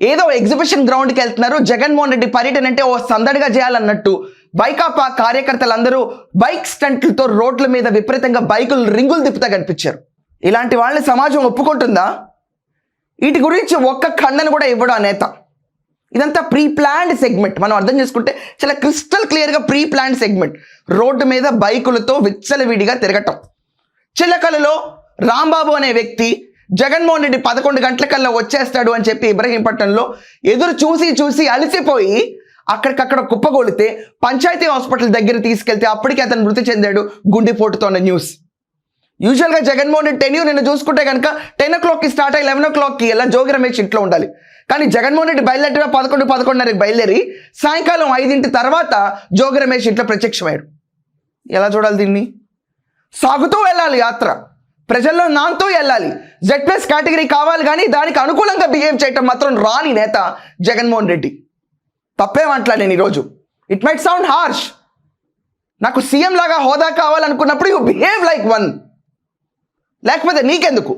ఏదో ఎగ్జిబిషన్ గ్రౌండ్కి వెళ్తున్నారు. జగన్మోహన్ రెడ్డి పర్యటన అంటే ఓ సందడిగా చేయాలన్నట్టు వైకాపా కార్యకర్తలందరూ బైక్ స్టంట్లతో రోడ్ల మీద విపరీతంగా బైకులు రింగులు తిప్పుతా కనిపించారు. ఇలాంటి వాళ్ళని సమాజం ఒప్పుకుంటుందా? వీటి గురించి ఒక్క ఖండన కూడా ఇవ్వడు ఆ నేత. ఇదంతా ప్రీ ప్లాన్డ్ సెగ్మెంట్. మనం అర్థం చేసుకుంటే చాలా క్రిస్టల్ క్లియర్గా ప్రీ ప్లాన్డ్ సెగ్మెంట్. రోడ్డు మీద బైకులతో విచ్చలవిడిగా తిరగటం. చిలకలలో రాంబాబు అనే వ్యక్తి జగన్మోహన్ రెడ్డి 11 గంటలకల్లా వచ్చేస్తాడు అని చెప్పి ఇబ్రహీంపట్నంలో ఎదురు చూసి అలసిపోయి అక్కడికక్కడ కుప్పగొలితే పంచాయతీ హాస్పిటల్ దగ్గర తీసుకెళ్తే అప్పటికి అతను మృతి చెందాడు గుండెపోటుతో అన్న న్యూస్. యూజువల్గా జగన్మోహన్ రెడ్డి టెన్యూ నిన్న చూసుకుంటే కనుక 10 o'clockకి స్టార్ట్ అయ్యి 11 o'clockకి ఎలా జోగి రమేష్ ఇంట్లో ఉండాలి. కానీ జగన్మోహన్ రెడ్డి బయలుదేరిన 11:30కి బయలుదేరి సాయంకాలం 5 తర్వాత జోగి రమేష్ ఇంట్లో ప్రత్యక్షమయ్యాడు. ఎలా చూడాలి దీన్ని? సాగుతూ వెళ్ళాలి యాత్ర, ప్రజల్లో నాంతూ వెళ్ళాలి. Z+ కేటగిరీ కావాలి, కానీ దానికి అనుకూలంగా బిహేవ్ చేయటం మాత్రం రాని నేత జగన్మోహన్ రెడ్డి. తప్పేమంటలా నేను ఈరోజు. It might sound harsh. నాకు సీఎం లాగా హోదా కావాలనుకున్నప్పుడు యూ బిహేవ్ లైక్ వన్, లేకపోతే నీకెందుకు?